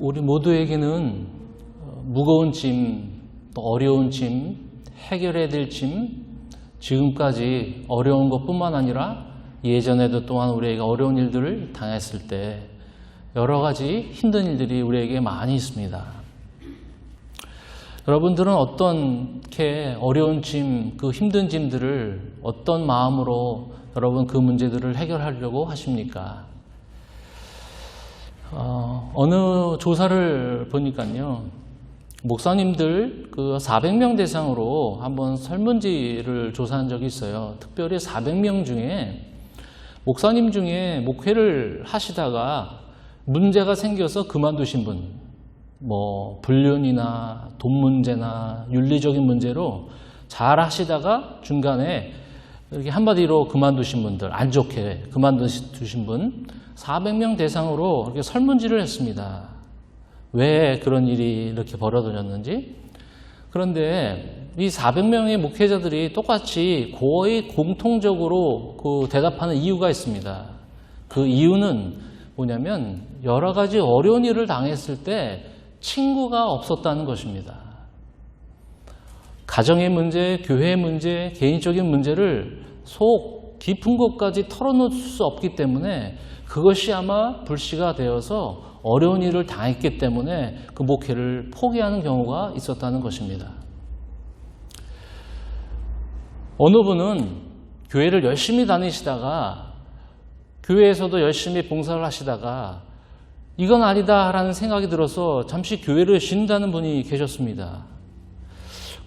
우리 모두에게는 무거운 짐, 또 어려운 짐, 해결해야 될 짐, 지금까지 어려운 것뿐만 아니라 예전에도 또한 우리에게 어려운 일들을 당했을 때 여러 가지 힘든 일들이 우리에게 많이 있습니다. 여러분들은 어떻게 어려운 짐, 그 힘든 짐들을 어떤 마음으로 여러분 그 문제들을 해결하려고 하십니까? 어느 조사를 보니까요, 목사님들 그 400명 대상으로 한번 설문지를 조사한 적이 있어요. 특별히 400명 중에 목사님 중에 목회를 하시다가 문제가 생겨서 그만두신 분, 뭐 불륜이나 돈 문제나 윤리적인 문제로 잘 하시다가 중간에 이렇게 한마디로 그만두신 분들, 안 좋게 그만두신 분 400명 대상으로 이렇게 설문지를 했습니다. 왜 그런 일이 이렇게 벌어졌는지. 그런데 이 400명의 목회자들이 똑같이 거의 공통적으로 그 대답하는 이유가 있습니다. 그 이유는 뭐냐면 여러 가지 어려운 일을 당했을 때 친구가 없었다는 것입니다. 가정의 문제, 교회의 문제, 개인적인 문제를 속 깊은 곳까지 털어놓을 수 없기 때문에 그것이 아마 불씨가 되어서 어려운 일을 당했기 때문에 그 목회를 포기하는 경우가 있었다는 것입니다. 어느 분은 교회를 열심히 다니시다가 교회에서도 열심히 봉사를 하시다가 이건 아니다라는 생각이 들어서 잠시 교회를 쉰다는 분이 계셨습니다.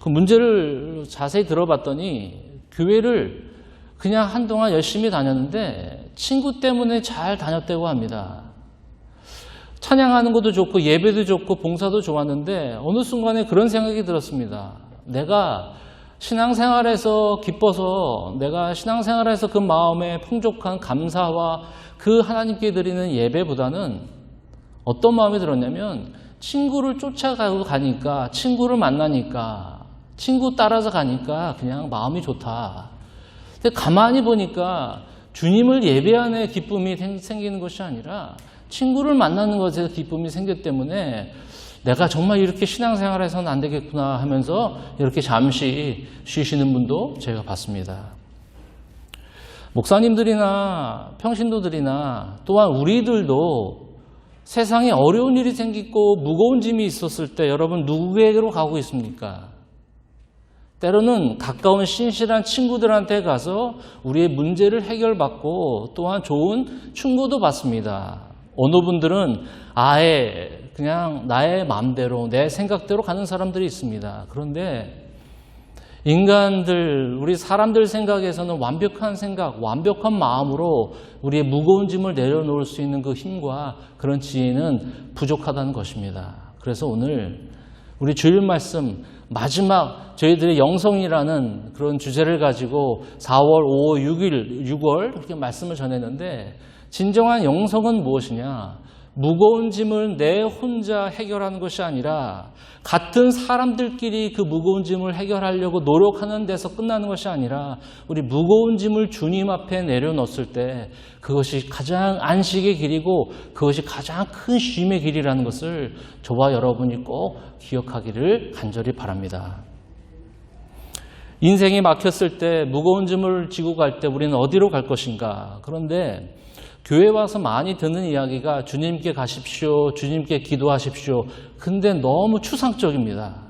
그 문제를 자세히 들어봤더니 교회를 그냥 한동안 열심히 다녔는데 친구 때문에 잘 다녔다고 합니다. 찬양하는 것도 좋고 예배도 좋고 봉사도 좋았는데 어느 순간에 그런 생각이 들었습니다. 내가 신앙생활에서 기뻐서 내가 신앙생활에서 그 마음에 풍족한 감사와 그 하나님께 드리는 예배보다는 어떤 마음이 들었냐면 친구를 쫓아가고 가니까 친구를 만나니까 친구 따라서 가니까 그냥 마음이 좋다. 근데 가만히 보니까 주님을 예배하는 기쁨이 생기는 것이 아니라 친구를 만나는 것에서 기쁨이 생겼기 때문에 내가 정말 이렇게 신앙생활에서는 안 되겠구나 하면서 이렇게 잠시 쉬시는 분도 제가 봤습니다. 목사님들이나 평신도들이나 또한 우리들도 세상에 어려운 일이 생기고 무거운 짐이 있었을 때 여러분 누구에게로 가고 있습니까? 때로는 가까운 신실한 친구들한테 가서 우리의 문제를 해결받고 또한 좋은 충고도 받습니다. 어느 분들은 아예 그냥 나의 마음대로 내 생각대로 가는 사람들이 있습니다. 그런데 인간들, 우리 사람들 생각에서는 완벽한 생각, 완벽한 마음으로 우리의 무거운 짐을 내려놓을 수 있는 그 힘과 그런 지혜는 부족하다는 것입니다. 그래서 오늘 우리 주일 말씀 마지막 저희들의 영성이라는 그런 주제를 가지고 4월, 5월, 6월 이렇게 말씀을 전했는데 진정한 영성은 무엇이냐? 무거운 짐을 내 혼자 해결하는 것이 아니라 같은 사람들끼리 그 무거운 짐을 해결하려고 노력하는 데서 끝나는 것이 아니라 우리 무거운 짐을 주님 앞에 내려놓았을 때 그것이 가장 안식의 길이고 그것이 가장 큰 쉼의 길이라는 것을 저와 여러분이 꼭 기억하기를 간절히 바랍니다. 인생이 막혔을 때 무거운 짐을 지고 갈 때 우리는 어디로 갈 것인가? 그런데 교회 와서 많이 듣는 이야기가 주님께 가십시오, 주님께 기도하십시오. 근데 너무 추상적입니다.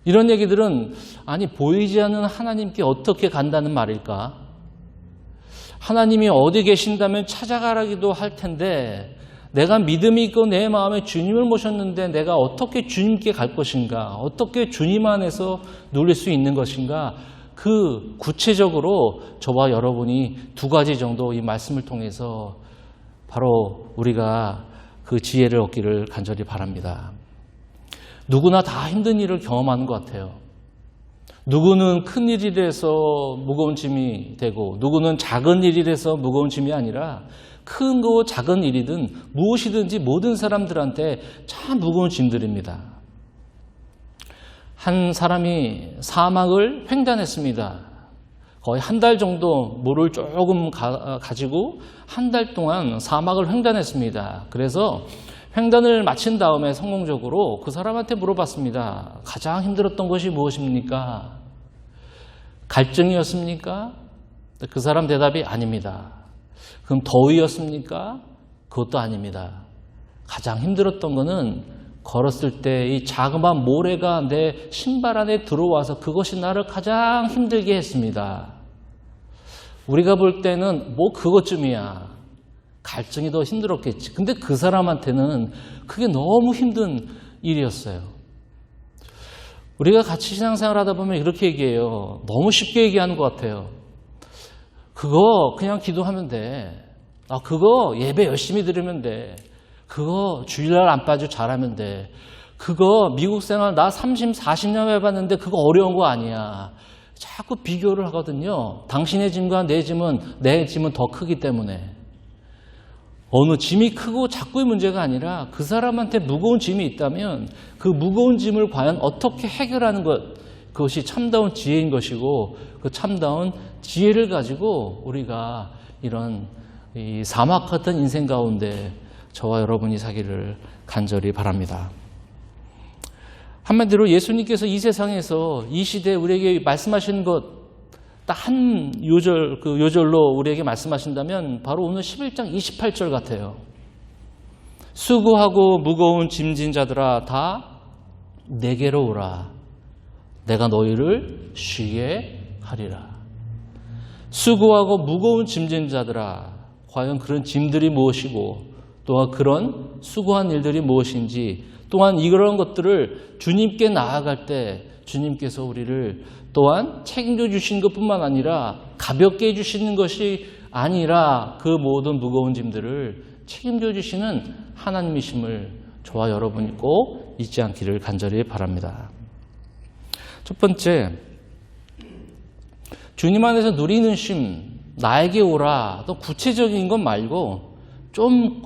이런 얘기들은 아니 보이지 않는 하나님께 어떻게 간다는 말일까? 하나님이 어디 계신다면 찾아가라기도 할 텐데 내가 믿음이 있고 내 마음에 주님을 모셨는데 내가 어떻게 주님께 갈 것인가? 어떻게 주님 안에서 누릴 수 있는 것인가? 그 구체적으로 저와 여러분이 두 가지 정도 이 말씀을 통해서 바로 우리가 그 지혜를 얻기를 간절히 바랍니다. 누구나 다 힘든 일을 경험하는 것 같아요. 누구는 큰 일이라서 무거운 짐이 되고 누구는 작은 일이라서 무거운 짐이 아니라 큰 거 작은 일이든 무엇이든지 모든 사람들한테 참 무거운 짐들입니다. 한 사람이 사막을 횡단했습니다. 거의 한 달 정도 물을 조금 가지고 한 달 동안 사막을 횡단했습니다. 그래서 횡단을 마친 다음에 성공적으로 그 사람한테 물어봤습니다. 가장 힘들었던 것이 무엇입니까? 갈증이었습니까? 그 사람 대답이 아닙니다. 그럼 더위였습니까? 그것도 아닙니다. 가장 힘들었던 거는 걸었을 때 이 자그마한 모래가 내 신발 안에 들어와서 그것이 나를 가장 힘들게 했습니다. 우리가 볼 때는 뭐 그것쯤이야. 갈증이 더 힘들었겠지. 근데 그 사람한테는 그게 너무 힘든 일이었어요. 우리가 같이 신앙생활 하다 보면 이렇게 얘기해요. 너무 쉽게 얘기하는 것 같아요. 그거 그냥 기도하면 돼. 그거 예배 열심히 드리면 돼. 그거 주일날 안 빠지고 잘하면 돼. 그거 미국 생활 나 30, 40년 해봤는데 그거 어려운 거 아니야. 자꾸 비교를 하거든요. 당신의 짐과 내 짐은 더 크기 때문에. 어느 짐이 크고 작고의 문제가 아니라 그 사람한테 무거운 짐이 있다면 그 무거운 짐을 과연 어떻게 해결하는 것, 그것이 참다운 지혜인 것이고 그 참다운 지혜를 가지고 우리가 이런 이 사막 같은 인생 가운데 저와 여러분이 사기를 간절히 바랍니다. 한마디로 예수님께서 이 세상에서 이 시대에 우리에게 말씀하시는 것 딱 한 요절, 그 요절로 우리에게 말씀하신다면 바로 오늘 11장 28절 같아요. 수고하고 무거운 짐진 자들아 다 내게로 오라. 내가 너희를 쉬게 하리라. 수고하고 무거운 짐진 자들아, 과연 그런 짐들이 무엇이고 또한 그런 수고한 일들이 무엇인지, 또한 이런 것들을 주님께 나아갈 때 주님께서 우리를 또한 책임져 주시는 것뿐만 아니라 가볍게 해주시는 것이 아니라 그 모든 무거운 짐들을 책임져 주시는 하나님이심을 저와 여러분이 꼭 잊지 않기를 간절히 바랍니다. 첫 번째, 주님 안에서 누리는 쉼, 나에게 오라. 또 구체적인 것 말고 좀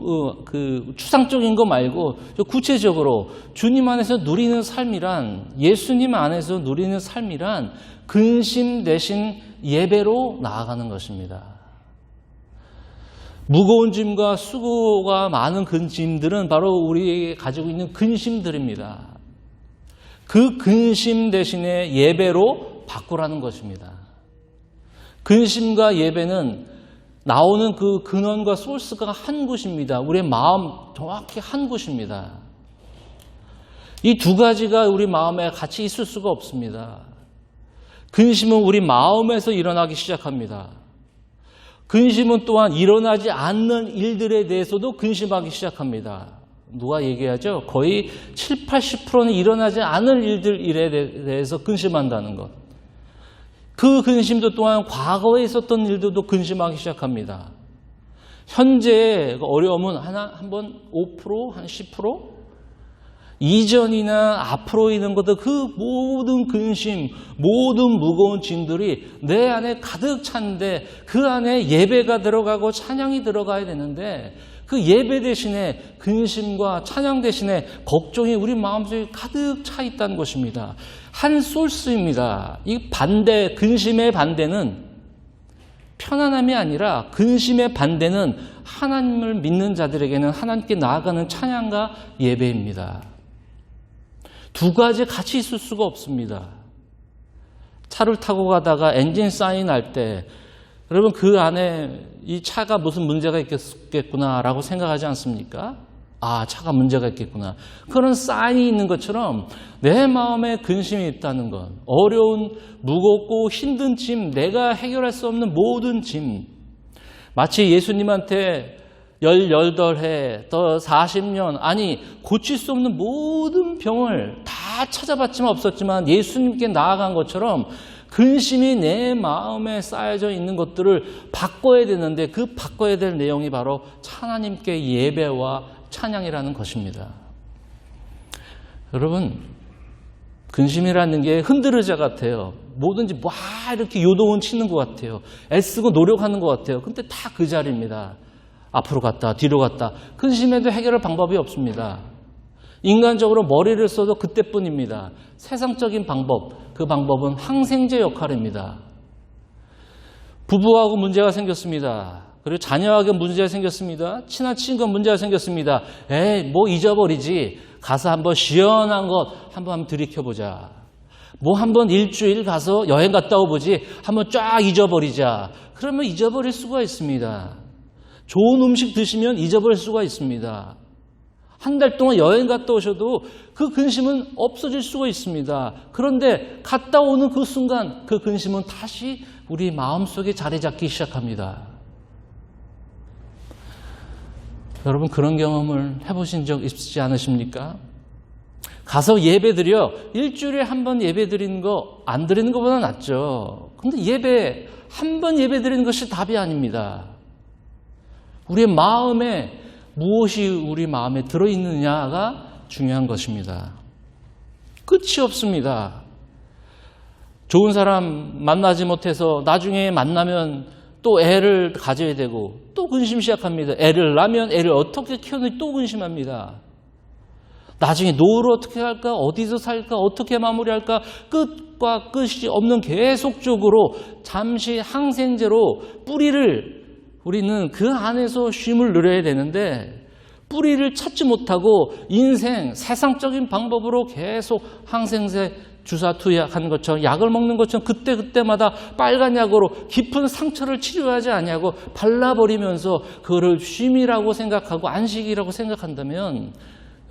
추상적인 거 말고 구체적으로 주님 안에서 누리는 삶이란, 예수님 안에서 누리는 삶이란 근심 대신 예배로 나아가는 것입니다. 무거운 짐과 수고가 많은 짐들은 바로 우리에게 가지고 있는 근심들입니다. 그 근심 대신에 예배로 바꾸라는 것입니다. 근심과 예배는 나오는 그 근원과 소스가 한 곳입니다. 우리의 마음 정확히 한 곳입니다. 이 두 가지가 우리 마음에 같이 있을 수가 없습니다. 근심은 우리 마음에서 일어나기 시작합니다. 근심은 또한 일어나지 않는 일들에 대해서도 근심하기 시작합니다. 누가 얘기하죠? 거의 7, 80%는 일어나지 않을 일에 대해서 근심한다는 것. 그 근심도 또한 과거에 있었던 일들도 근심하기 시작합니다. 현재의 어려움은 한번 5%, 한 10%? 이전이나 앞으로 있는 것들, 그 모든 근심, 모든 무거운 짐들이 내 안에 가득 찼는데 그 안에 예배가 들어가고 찬양이 들어가야 되는데 그 예배 대신에 근심과 찬양 대신에 걱정이 우리 마음속에 가득 차 있다는 것입니다. 한 소스입니다. 이 반대, 근심의 반대는 편안함이 아니라 근심의 반대는 하나님을 믿는 자들에게는 하나님께 나아가는 찬양과 예배입니다. 두 가지 같이 있을 수가 없습니다. 차를 타고 가다가 엔진 사인이 날 때 여러분 그 안에 이 차가 무슨 문제가 있겠구나라고 생각하지 않습니까? 아, 차가 문제가 있겠구나. 그런 사인이 있는 것처럼 내 마음에 근심이 있다는 것, 어려운, 무겁고 힘든 짐, 내가 해결할 수 없는 모든 짐, 마치 예수님한테 18해, 더 40년, 아니 고칠 수 없는 모든 병을 다 찾아봤지만 없었지만 예수님께 나아간 것처럼 근심이 내 마음에 쌓여져 있는 것들을 바꿔야 되는데 그 바꿔야 될 내용이 바로 하나님께 예배와 찬양이라는 것입니다. 여러분, 근심이라는 게 흔들의자 같아요. 뭐든지 막 이렇게 요동은 치는 것 같아요. 애쓰고 노력하는 것 같아요. 근데 다 그 자리입니다. 앞으로 갔다 뒤로 갔다. 근심에도 해결할 방법이 없습니다. 인간적으로 머리를 써도 그때뿐입니다. 세상적인 방법, 그 방법은 항생제 역할입니다. 부부하고 문제가 생겼습니다. 그리고 자녀에게 문제가 생겼습니다. 친한 친구가 문제가 생겼습니다. 에이, 뭐 잊어버리지. 가서 한번 시원한 것 한번 들이켜보자. 뭐 한번 일주일 가서 여행 갔다 오보지. 한번 쫙 잊어버리자. 그러면 잊어버릴 수가 있습니다. 좋은 음식 드시면 잊어버릴 수가 있습니다. 한 달 동안 여행 갔다 오셔도 그 근심은 없어질 수가 있습니다. 그런데 갔다 오는 그 순간 그 근심은 다시 우리 마음속에 자리 잡기 시작합니다. 여러분 그런 경험을 해보신 적 있지 않으십니까? 가서 예배 드려 일주일에 한 번 예배 드리는 거 안 드리는 것보다 낫죠. 근데 한 번 예배 드리는 것이 답이 아닙니다. 우리의 마음에 무엇이 우리 마음에 들어있느냐가 중요한 것입니다. 끝이 없습니다. 좋은 사람 만나지 못해서 나중에 만나면 또 애를 가져야 되고 또 근심 시작합니다. 애를 낳으면 애를 어떻게 키우는지 또 근심합니다. 나중에 노후를 어떻게 할까? 어디서 살까? 어떻게 마무리할까? 끝과 끝이 없는 계속적으로 잠시 항생제로 뿌리를 우리는 그 안에서 쉼을 누려야 되는데 뿌리를 찾지 못하고 인생 세상적인 방법으로 계속 항생제 주사 투약하는 것처럼 약을 먹는 것처럼 그때마다 빨간 약으로 깊은 상처를 치료하지 않냐고 발라버리면서 그거를 쉼이라고 생각하고 안식이라고 생각한다면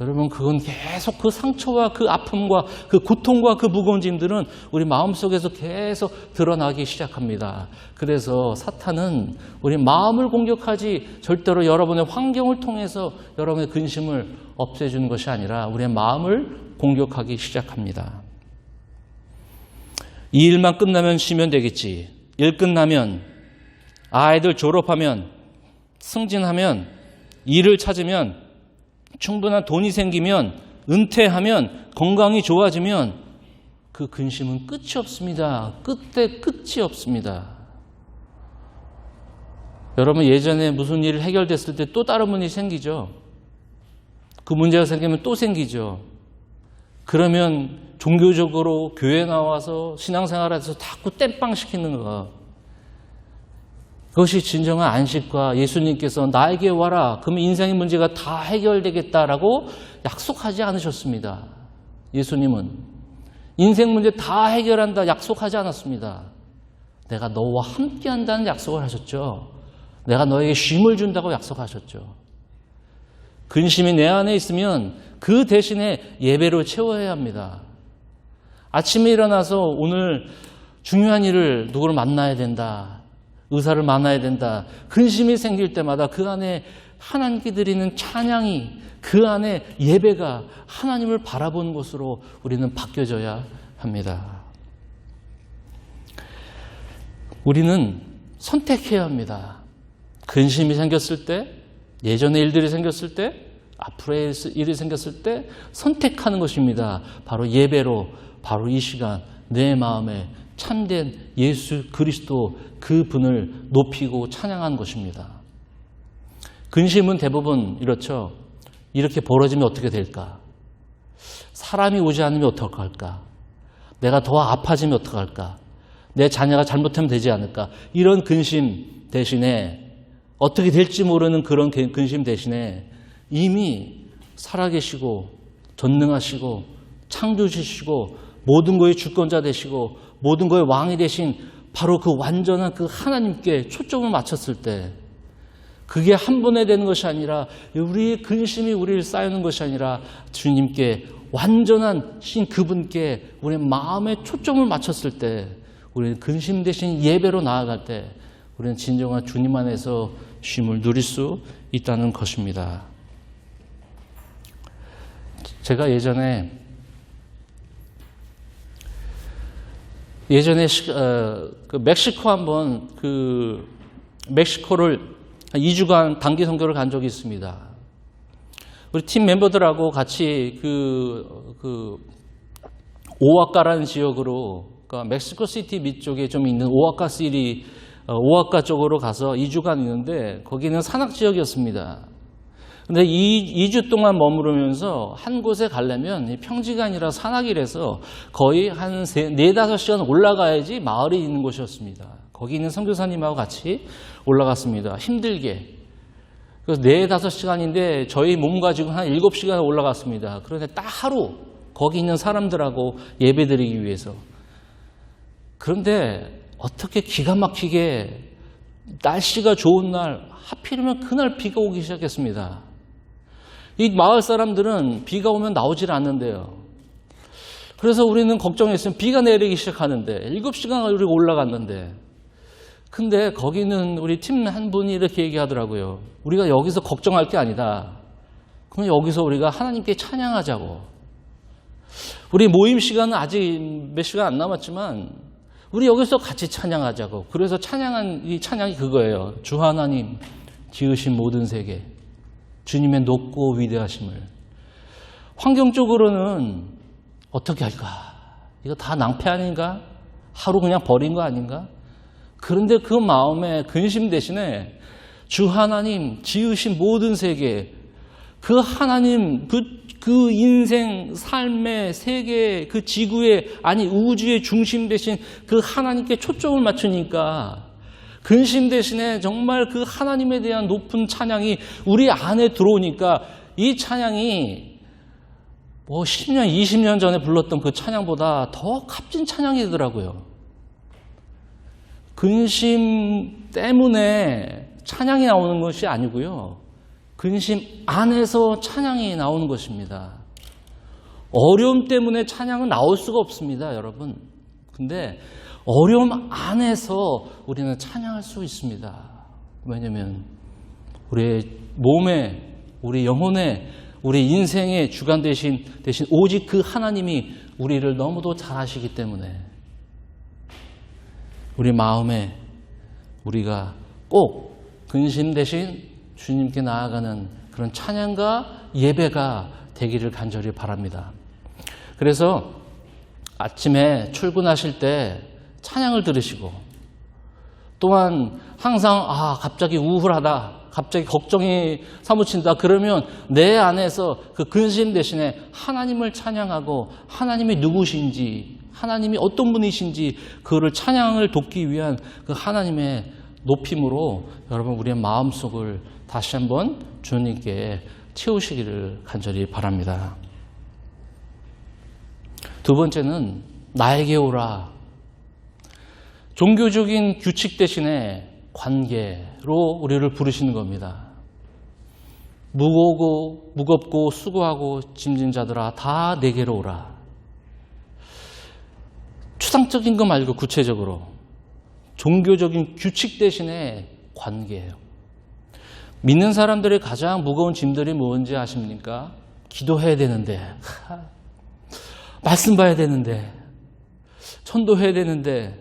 여러분 그건 계속 그 상처와 그 아픔과 그 고통과 그 무거운 짐들은 우리 마음속에서 계속 드러나기 시작합니다. 그래서 사탄은 우리 마음을 공격하지 절대로 여러분의 환경을 통해서 여러분의 근심을 없애주는 것이 아니라 우리의 마음을 공격하기 시작합니다. 이 일만 끝나면 쉬면 되겠지. 일 끝나면 아이들 졸업하면 승진하면 일을 찾으면 충분한 돈이 생기면 은퇴하면 건강이 좋아지면 그 근심은 끝이 없습니다. 끝이 없습니다. 여러분 예전에 무슨 일이 해결됐을 때 또 다른 문제가 생기죠. 그 문제가 생기면 또 생기죠. 그러면 종교적으로 교회 나와서 신앙생활에서 자꾸 땜빵 시키는 거. 그것이 진정한 안식과 예수님께서 나에게 와라. 그러면 인생의 문제가 다 해결되겠다라고 약속하지 않으셨습니다. 예수님은 인생 문제 다 해결한다 약속하지 않았습니다. 내가 너와 함께 한다는 약속을 하셨죠. 내가 너에게 쉼을 준다고 약속하셨죠. 근심이 내 안에 있으면 그 대신에 예배로 채워야 합니다. 아침에 일어나서 오늘 중요한 일을 누구를 만나야 된다. 의사를 만나야 된다. 근심이 생길 때마다 그 안에 하나님께 드리는 찬양이 그 안에 예배가 하나님을 바라보는 것으로 우리는 바뀌어져야 합니다. 우리는 선택해야 합니다. 근심이 생겼을 때, 예전의 일들이 생겼을 때, 앞으로의 일이 생겼을 때 선택하는 것입니다. 바로 예배로, 바로 이 시간 내 마음에 참된 예수 그리스도 그분을 높이고 찬양하는 것입니다. 근심은 대부분 이렇죠. 이렇게 벌어지면 어떻게 될까? 사람이 오지 않으면 어떡할까? 내가 더 아파지면 어떡할까? 내 자녀가 잘못하면 되지 않을까? 이런 근심 대신에 어떻게 될지 모르는 그런 근심 대신에 이미 살아계시고 전능하시고 창조주시고 모든 것의 주권자 되시고 모든 것의 왕이 되신 바로 그 완전한 그 하나님께 초점을 맞췄을 때 그게 한 번에 되는 것이 아니라 우리의 근심이 우리를 쌓이는 것이 아니라 주님께 완전한 신 그분께 우리의 마음에 초점을 맞췄을 때 우리는 근심 대신 예배로 나아갈 때 우리는 진정한 주님 안에서 쉼을 누릴 수 있다는 것입니다. 제가 예전에 멕시코 한번 멕시코를 2주간 단기 선교를 간 적이 있습니다. 우리 팀 멤버들하고 같이 오아카라는 지역으로 그러니까 멕시코 시티 밑쪽에 좀 있는 오아카 쪽으로 가서 2주간 있는데 거기는 산악 지역이었습니다. 근데 2주 동안 머무르면서 한 곳에 가려면 평지가 아니라 산악이라서 거의 한 4-5시간 올라가야지 마을이 있는 곳이었습니다. 거기 있는 선교사님하고 같이 올라갔습니다. 힘들게. 그래서 4-5시간인데 저희 몸 가지고 한 7시간 올라갔습니다. 그런데 딱 하루 거기 있는 사람들하고 예배드리기 위해서. 그런데 어떻게 기가 막히게 날씨가 좋은 날 하필이면 그날 비가 오기 시작했습니다. 이 마을 사람들은 비가 오면 나오질 않는데요. 그래서 우리는 걱정했으면 비가 내리기 시작하는데 7시간 우리가 올라갔는데 근데 거기는 우리 팀 한 분이 이렇게 얘기하더라고요. 우리가 여기서 걱정할 게 아니다. 그럼 여기서 우리가 하나님께 찬양하자고. 우리 모임 시간은 아직 몇 시간 안 남았지만 우리 여기서 같이 찬양하자고. 그래서 이 찬양이 그거예요. 주 하나님 지으신 모든 세계, 주님의 높고 위대하심을. 환경적으로는 어떻게 할까? 이거 다 낭패 아닌가? 하루 그냥 버린 거 아닌가? 그런데 그 마음에 근심 대신에 주 하나님 지으신 모든 세계, 그 하나님, 그 인생, 삶의 세계, 그 지구의, 아니 우주의 중심 대신 그 하나님께 초점을 맞추니까 근심 대신에 정말 그 하나님에 대한 높은 찬양이 우리 안에 들어오니까 이 찬양이 10년, 20년 전에 불렀던 그 찬양보다 더 값진 찬양이 되더라고요. 근심 때문에 찬양이 나오는 것이 아니고요. 근심 안에서 찬양이 나오는 것입니다. 어려움 때문에 찬양은 나올 수가 없습니다, 여러분. 근데 어려움 안에서 우리는 찬양할 수 있습니다. 왜냐하면 우리의 몸에, 우리 영혼에, 우리 인생의 주관 대신 오직 그 하나님이 우리를 너무도 잘 아시기 때문에 우리 마음에 우리가 꼭 근심 대신 주님께 나아가는 그런 찬양과 예배가 되기를 간절히 바랍니다. 그래서 아침에 출근하실 때 찬양을 들으시고 또한 항상 갑자기 우울하다, 갑자기 걱정이 사무친다 그러면 내 안에서 그 근심 대신에 하나님을 찬양하고 하나님이 누구신지, 하나님이 어떤 분이신지 그거를 찬양을 돕기 위한 그 하나님의 높임으로 여러분 우리의 마음속을 다시 한번 주님께 채우시기를 간절히 바랍니다. 두 번째는 나에게 오라. 종교적인 규칙 대신에 관계로 우리를 부르시는 겁니다. 무겁고 수고하고 짐진 자들아 다 내게로 오라. 추상적인 거 말고 구체적으로 종교적인 규칙 대신에 관계예요. 믿는 사람들의 가장 무거운 짐들이 뭔지 아십니까? 기도해야 되는데, 말씀 봐야 되는데, 전도해야 되는데,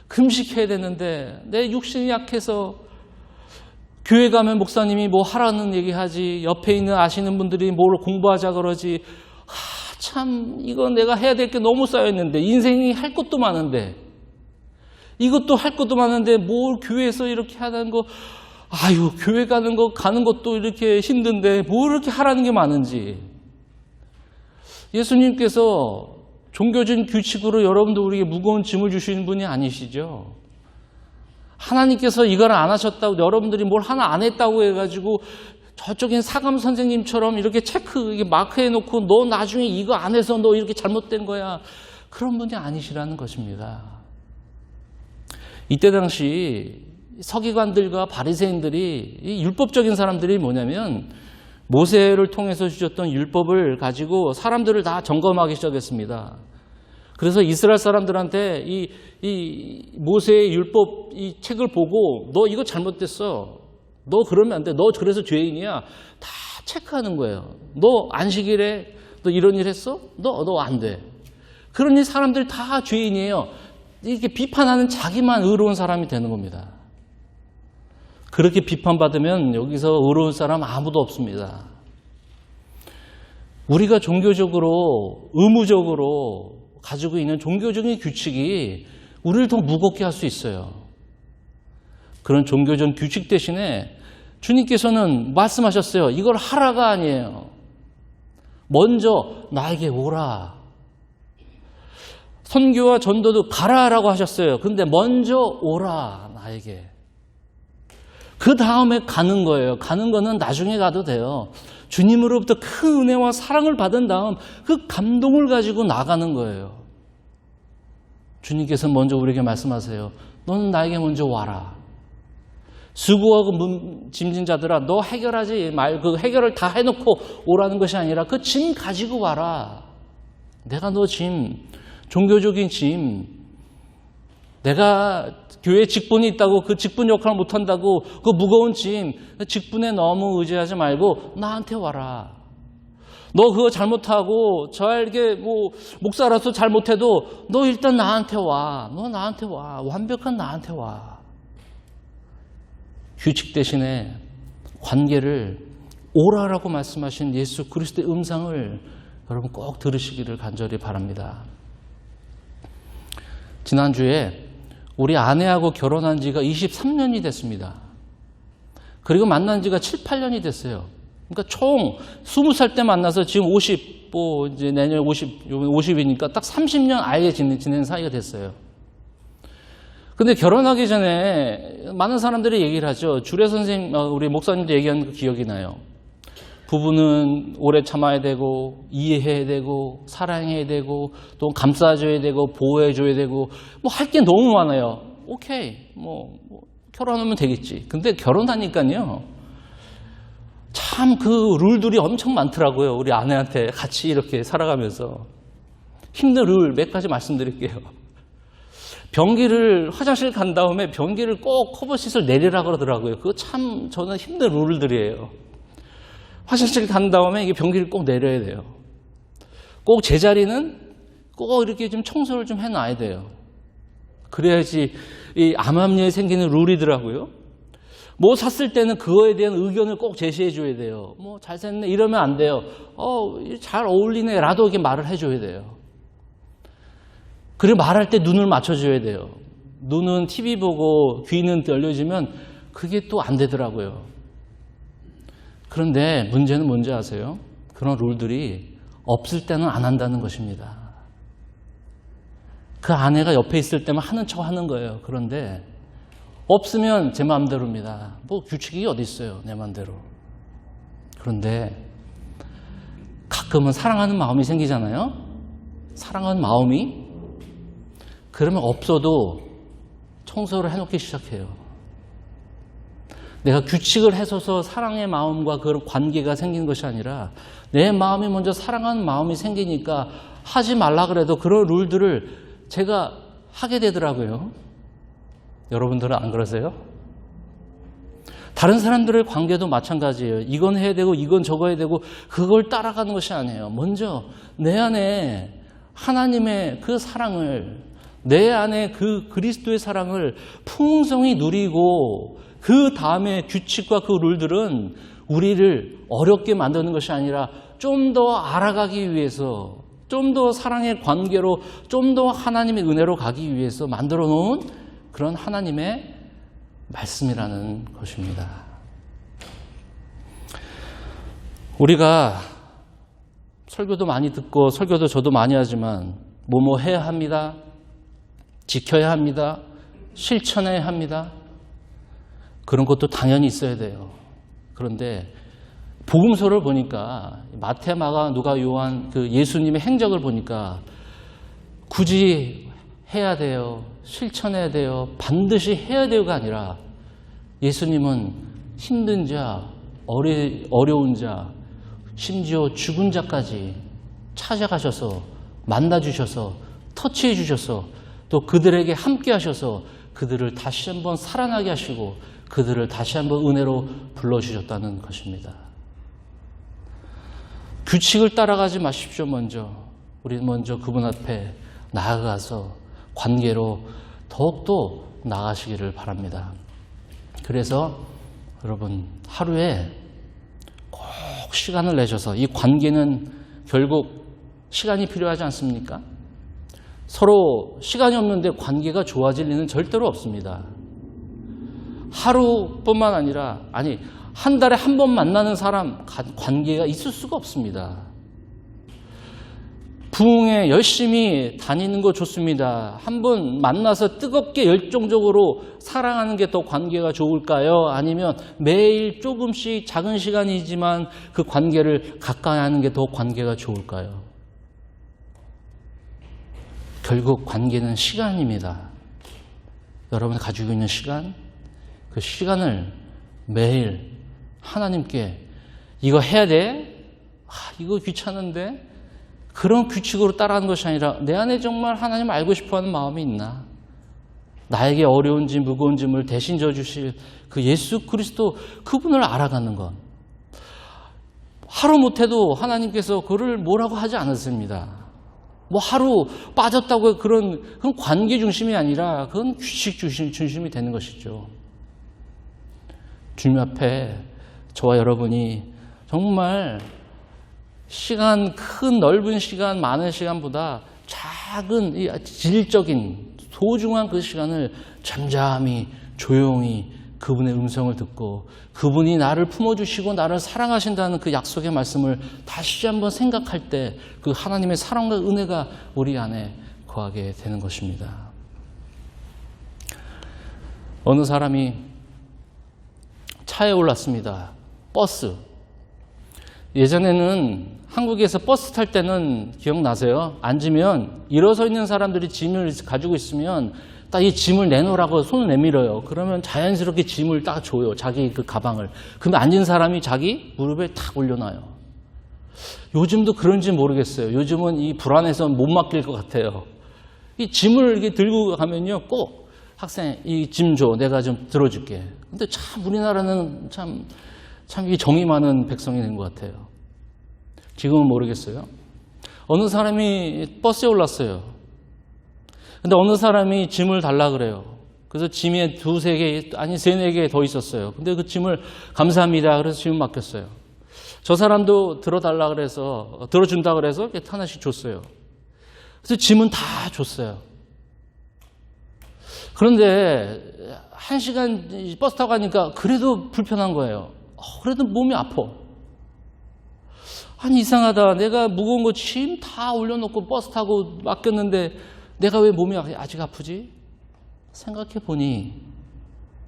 금식해야 되는데, 내 육신이 약해서 교회 가면 목사님이 뭐 하라는 얘기하지, 옆에 있는 아시는 분들이 뭘 공부하자 그러지. 참 이거 내가 해야 될 게 너무 쌓여있는데, 인생이 할 것도 많은데, 이것도 할 것도 많은데 뭘 교회에서 이렇게 하는 거, 교회 가는 것도 이렇게 힘든데 뭘 이렇게 하라는 게 많은지. 예수님께서 종교적인 규칙으로 여러분들 우리에게 무거운 짐을 주시는 분이 아니시죠. 하나님께서 이걸 안 하셨다고 여러분들이 뭘 하나 안 했다고 해가지고 저쪽엔 사감 선생님처럼 이렇게 마크해놓고 너 나중에 이거 안 해서 너 이렇게 잘못된 거야. 그런 분이 아니시라는 것입니다. 이때 당시 서기관들과 바리새인들이 이 율법적인 사람들이 뭐냐면 모세를 통해서 주셨던 율법을 가지고 사람들을 다 점검하기 시작했습니다. 그래서 이스라엘 사람들한테 이 모세의 율법 이 책을 보고 너 이거 잘못됐어. 너 그러면 안 돼. 너 그래서 죄인이야. 다 체크하는 거예요. 너 안식일에 너 이런 일 했어? 너 안 돼. 그러니 사람들 다 죄인이에요. 이렇게 비판하는 자기만 의로운 사람이 되는 겁니다. 그렇게 비판받으면 여기서 의로운 사람 아무도 없습니다. 우리가 종교적으로, 의무적으로 가지고 있는 종교적인 규칙이 우리를 더 무겁게 할 수 있어요. 그런 종교적 규칙 대신에 주님께서는 말씀하셨어요. 이걸 하라가 아니에요. 먼저 나에게 오라. 선교와 전도도 가라라고 하셨어요. 근데 먼저 오라, 나에게. 그 다음에 가는 거예요. 가는 거는 나중에 가도 돼요. 주님으로부터 큰 은혜와 사랑을 받은 다음 그 감동을 가지고 나가는 거예요. 주님께서 먼저 우리에게 말씀하세요. 너는 나에게 먼저 와라. 수고하고 짐진 자들아, 너 해결하지 말, 그 해결을 다 해놓고 오라는 것이 아니라 그 짐 가지고 와라. 내가 너 짐, 종교적인 짐, 내가 교회 직분이 있다고 그 직분 역할을 못한다고 그 무거운 짐, 직분에 너무 의지하지 말고 나한테 와라. 너 그거 잘못하고 저에게 목사라서 잘못해도 너 일단 나한테 와. 너 나한테 와. 완벽한 나한테 와. 규칙 대신에 관계를 오라라고 말씀하신 예수 그리스도의 음성을 여러분 꼭 들으시기를 간절히 바랍니다. 지난주에 우리 아내하고 결혼한 지가 23년이 됐습니다. 그리고 만난 지가 7, 8년이 됐어요. 그러니까 총 20살 때 만나서 지금 50, 이제 내년 50이니까 딱 30년 아예 지낸 사이가 됐어요. 근데 결혼하기 전에 많은 사람들이 얘기를 하죠. 주례 선생님, 우리 목사님도 얘기한 그 기억이 나요. 부부는 오래 참아야 되고, 이해해야 되고, 사랑해야 되고, 또 감싸줘야 되고, 보호해줘야 되고, 할 게 너무 많아요. 오케이, 결혼하면 되겠지. 근데 결혼하니까요, 참 그 룰들이 엄청 많더라고요. 우리 아내한테 같이 이렇게 살아가면서. 힘든 룰 몇 가지 말씀드릴게요. 변기를, 화장실 간 다음에 변기를 꼭 커버시트를 내리라 그러더라고요. 그거 참 저는 힘든 룰들이에요. 화장실 간 다음에 이게 변기를 꼭 내려야 돼요. 꼭 제자리는 꼭 이렇게 좀 청소를 좀 해놔야 돼요. 그래야지 이 암암리에 생기는 룰이더라고요. 뭐 샀을 때는 그거에 대한 의견을 꼭 제시해 줘야 돼요. 잘 샀네 이러면 안 돼요. 잘 어울리네 라도 이렇게 말을 해줘야 돼요. 그리고 말할 때 눈을 맞춰줘야 돼요. 눈은 TV 보고 귀는 열려지면 그게 또 안 되더라고요. 그런데 문제는 뭔지 아세요? 그런 룰들이 없을 때는 안 한다는 것입니다. 그 아내가 옆에 있을 때만 하는 척 하는 거예요. 그런데 없으면 제 마음대로입니다. 규칙이 어디 있어요, 내 마음대로. 그런데 가끔은 사랑하는 마음이 생기잖아요. 사랑하는 마음이. 그러면 없어도 청소를 해놓기 시작해요. 내가 규칙을 해서서 사랑의 마음과 그런 관계가 생기는 것이 아니라 내 마음이 먼저 사랑하는 마음이 생기니까 하지 말라 그래도 그런 룰들을 제가 하게 되더라고요. 여러분들은 안 그러세요? 다른 사람들의 관계도 마찬가지예요. 이건 해야 되고 이건 저거 해야 되고 그걸 따라가는 것이 아니에요. 먼저 내 안에 하나님의 그 사랑을, 내 안에 그 그리스도의 사랑을 풍성히 누리고 그 다음에 규칙과 그 룰들은 우리를 어렵게 만드는 것이 아니라 좀 더 알아가기 위해서, 좀 더 사랑의 관계로, 좀 더 하나님의 은혜로 가기 위해서 만들어 놓은 그런 하나님의 말씀이라는 것입니다. 우리가 설교도 많이 듣고 설교도 저도 많이 하지만 뭐뭐 해야 합니다. 지켜야 합니다. 실천해야 합니다. 그런 것도 당연히 있어야 돼요. 그런데 복음서를 보니까 마태, 마가, 누가, 요한 그 예수님의 행적을 보니까 굳이 해야 돼요. 실천해야 돼요. 반드시 해야 돼요가 아니라 예수님은 힘든 자, 어려운 자, 심지어 죽은 자까지 찾아가셔서 만나주셔서 터치해 주셔서 또 그들에게 함께 하셔서 그들을 다시 한번 살아나게 하시고 그들을 다시 한번 은혜로 불러주셨다는 것입니다. 규칙을 따라가지 마십시오. 우리 먼저 그분 앞에 나아가서 관계로 더욱더 나아가시기를 바랍니다. 그래서 여러분 하루에 꼭 시간을 내셔서, 이 관계는 결국 시간이 필요하지 않습니까? 서로 시간이 없는데 관계가 좋아질 리는 절대로 없습니다. 하루뿐만 아니라 한 달에 한 번 만나는 사람 관계가 있을 수가 없습니다. 부흥에 열심히 다니는 거 좋습니다. 한번 만나서 뜨겁게 열정적으로 사랑하는 게 더 관계가 좋을까요? 아니면 매일 조금씩 작은 시간이지만 그 관계를 가까이 하는 게 더 관계가 좋을까요? 결국 관계는 시간입니다. 여러분이 가지고 있는 시간, 그 시간을 매일 하나님께 이거 해야 돼? 이거 귀찮은데? 그런 규칙으로 따라하는 것이 아니라 내 안에 정말 하나님 알고 싶어하는 마음이 있나? 나에게 어려운 짐, 무거운 짐을 대신 져주실 그 예수 그리스도 그분을 알아가는 것. 하루 못해도 하나님께서 그를 뭐라고 하지 않았습니다. 뭐 하루 빠졌다고 그건 관계 중심이 아니라 그건 규칙 중심이 되는 것이죠. 주님 앞에 저와 여러분이 정말 시간, 큰 넓은 시간, 많은 시간보다 작은 이 질적인 소중한 그 시간을 잠잠히 조용히 그분의 음성을 듣고 그분이 나를 품어주시고 나를 사랑하신다는 그 약속의 말씀을 다시 한번 생각할 때 그 하나님의 사랑과 은혜가 우리 안에 거하게 되는 것입니다. 어느 사람이 차에 올랐습니다. 버스. 예전에는 한국에서 버스 탈 때는 기억나세요? 앉으면 일어서 있는 사람들이 짐을 가지고 있으면 딱 이 짐을 내놓으라고 손을 내밀어요. 그러면 자연스럽게 짐을 딱 줘요. 자기 그 가방을. 그러면 앉은 사람이 자기 무릎에 탁 올려놔요. 요즘도 그런지 모르겠어요. 요즘은 이 불안해서 못 맡길 것 같아요. 이 짐을 이렇게 들고 가면요. 꼭 학생 이 짐 줘. 내가 좀 들어줄게. 근데 참 우리나라는 참 이 정이 많은 백성이 된 것 같아요. 지금은 모르겠어요. 어느 사람이 버스에 올랐어요. 근데 어느 사람이 짐을 달라 그래요. 그래서 짐에 두세 개, 아니 세네 개 더 있었어요. 근데 그 짐을 감사합니다. 그래서 짐을 맡겼어요. 저 사람도 들어달라 그래서, 들어준다 그래서 하나씩 줬어요. 그래서 짐은 다 줬어요. 그런데 1시간 버스 타고 가니까 그래도 불편한 거예요. 그래도 몸이 아파. 아니 이상하다. 내가 무거운 거 짐 다 올려놓고 버스 타고 맡겼는데 내가 왜 몸이 아직 아프지? 생각해 보니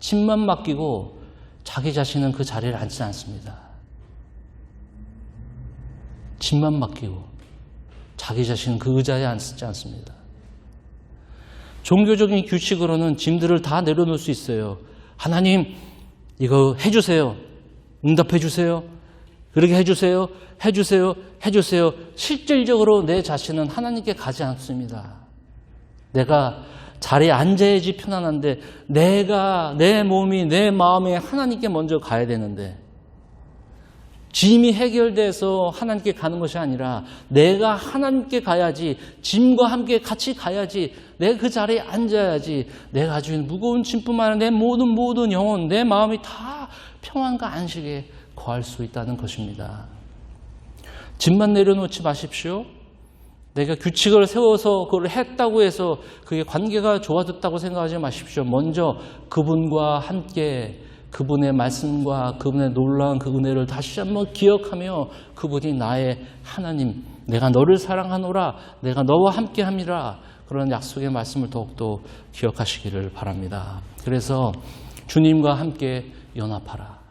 짐만 맡기고 자기 자신은 그 자리를 앉지 않습니다. 짐만 맡기고 자기 자신은 그 의자에 앉지 않습니다. 종교적인 규칙으로는 짐들을 다 내려놓을 수 있어요. 하나님 이거 해주세요. 응답해 주세요. 그렇게 해주세요. 해주세요. 해주세요. 실질적으로 내 자신은 하나님께 가지 않습니다. 내가 자리에 앉아야지 편안한데 내가 내 몸이 내 마음이 하나님께 먼저 가야 되는데 짐이 해결돼서 하나님께 가는 것이 아니라 내가 하나님께 가야지 짐과 함께 같이 가야지 내가 그 자리에 앉아야지 내가 가지고 있는 무거운 짐뿐만 아니라 내 모든 영혼 내 마음이 다 평안과 안식에 거할 수 있다는 것입니다. 짐만 내려놓지 마십시오. 내가 규칙을 세워서 그걸 했다고 해서 그게 관계가 좋아졌다고 생각하지 마십시오. 먼저 그분과 함께 그분의 말씀과 그분의 놀라운 그 은혜를 다시 한번 기억하며 그분이 나의 하나님, 내가 너를 사랑하노라, 내가 너와 함께함이라 그런 약속의 말씀을 더욱더 기억하시기를 바랍니다. 그래서 주님과 함께 연합하라.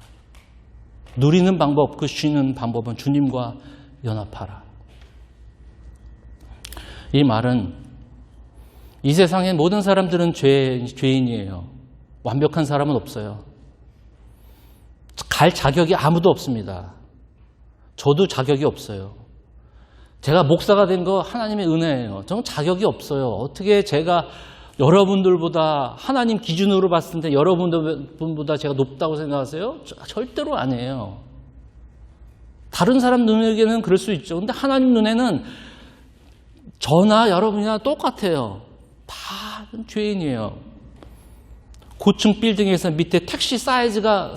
누리는 방법, 그 쉬는 방법은 주님과 연합하라. 이 말은 이 세상의 모든 사람들은 죄인이에요. 완벽한 사람은 없어요. 갈 자격이 아무도 없습니다. 저도 자격이 없어요. 제가 목사가 된 거 하나님의 은혜예요. 저는 자격이 없어요. 어떻게 제가 여러분들보다 하나님 기준으로 봤을 때 여러분들보다 제가 높다고 생각하세요? 절대로 아니에요. 다른 사람 눈에게는 그럴 수 있죠. 근데 하나님 눈에는 저나 여러분이나 똑같아요. 다 죄인이에요. 고층 빌딩에서 밑에 택시 사이즈가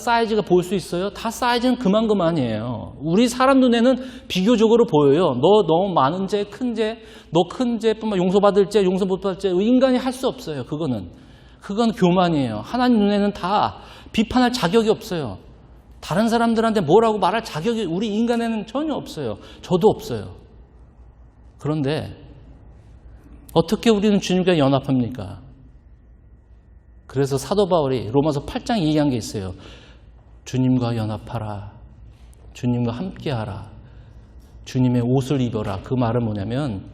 보일 수 있어요? 다 사이즈는 그만이에요. 우리 사람 눈에는 비교적으로 보여요. 너 너무 많은 죄, 큰 죄, 너 큰 죄뿐만 용서받을 죄, 용서 못 받을 죄, 인간이 할 수 없어요. 그건 교만이에요. 하나님 눈에는 다 비판할 자격이 없어요. 다른 사람들한테 뭐라고 말할 자격이 우리 인간에는 전혀 없어요. 저도 없어요. 그런데 어떻게 우리는 주님과 연합합니까? 그래서 사도 바울이 로마서 8장 얘기한 게 있어요. 주님과 연합하라. 주님과 함께하라. 주님의 옷을 입어라. 그 말은 뭐냐면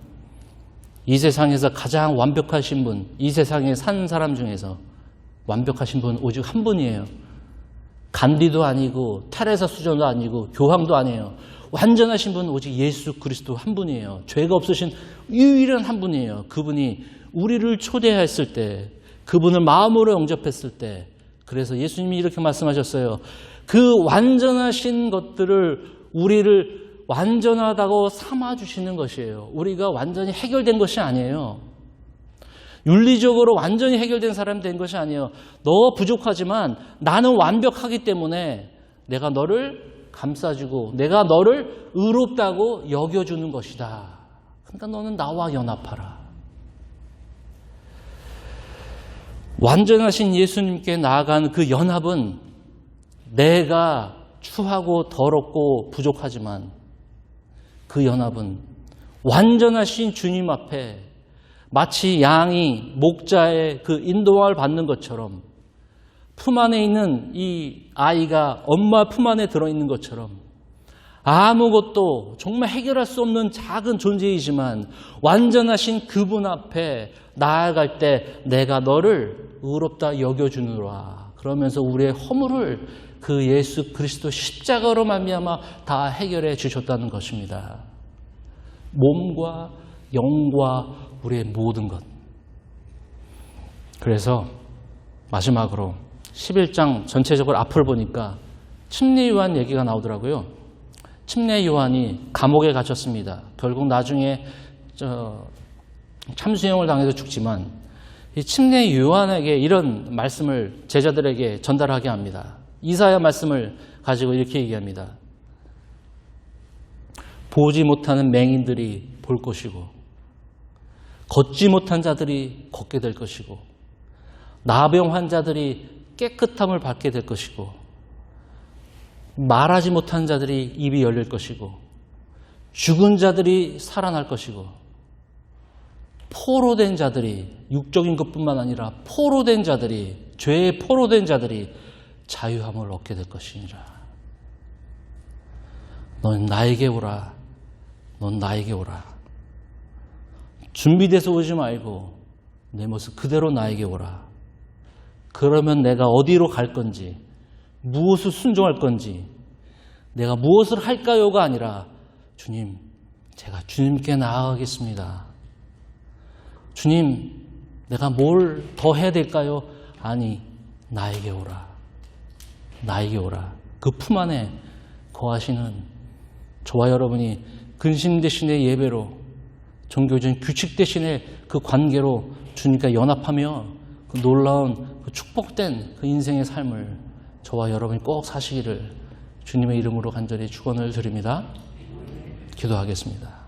이 세상에서 가장 완벽하신 분, 이 세상에 산 사람 중에서 완벽하신 분 오직 한 분이에요. 간디도 아니고 테레사 수전도 아니고 교황도 아니에요. 완전하신 분 오직 예수 그리스도 한 분이에요. 죄가 없으신 유일한 한 분이에요. 그분이 우리를 초대했을 때, 그분을 마음으로 영접했을 때, 그래서 예수님이 이렇게 말씀하셨어요. 그 완전하신 것들을 우리를 완전하다고 삼아주시는 것이에요. 우리가 완전히 해결된 것이 아니에요. 윤리적으로 완전히 해결된 사람이 된 것이 아니에요. 너 부족하지만 나는 완벽하기 때문에 내가 너를 감싸주고 내가 너를 의롭다고 여겨주는 것이다. 그러니까 너는 나와 연합하라. 완전하신 예수님께 나아간 그 연합은 내가 추하고 더럽고 부족하지만 그 연합은 완전하신 주님 앞에 마치 양이 목자의 그 인도함을 받는 것처럼 품 안에 있는 이 아이가 엄마 품 안에 들어있는 것처럼 아무것도 정말 해결할 수 없는 작은 존재이지만 완전하신 그분 앞에 나아갈 때 내가 너를 의롭다 여겨주느라 그러면서 우리의 허물을 그 예수 그리스도 십자가로 말미암아 다 해결해 주셨다는 것입니다. 몸과 영과 우리의 모든 것. 그래서 마지막으로 11장 전체적으로 앞을 보니까 침례 요한 얘기가 나오더라고요. 침례 요한이 감옥에 갇혔습니다. 결국 나중에 참수형을 당해서 죽지만 이 침례 요한에게 이런 말씀을 제자들에게 전달하게 합니다. 이사야 말씀을 가지고 이렇게 얘기합니다. 보지 못하는 맹인들이 볼 것이고 걷지 못한 자들이 걷게 될 것이고 나병 환자들이 깨끗함을 받게 될 것이고 말하지 못한 자들이 입이 열릴 것이고 죽은 자들이 살아날 것이고 포로된 자들이 육적인 것뿐만 아니라 포로된 자들이 죄에 포로된 자들이 자유함을 얻게 될 것이니라. 넌 나에게 오라. 넌 나에게 오라. 준비돼서 오지 말고 내 모습 그대로 나에게 오라. 그러면 내가 어디로 갈 건지 무엇을 순종할 건지 내가 무엇을 할까요가 아니라 주님, 제가 주님께 나아가겠습니다. 주님, 내가 뭘 더 해야 될까요? 아니, 나에게 오라. 나에게 오라. 그 품 안에 거하시는 저와 여러분이 근심 대신의 예배로 종교적인 규칙 대신에 그 관계로 주님과 연합하며 그 놀라운 그 축복된 그 인생의 삶을 저와 여러분이 꼭 사시기를 주님의 이름으로 간절히 축원을 드립니다. 기도하겠습니다.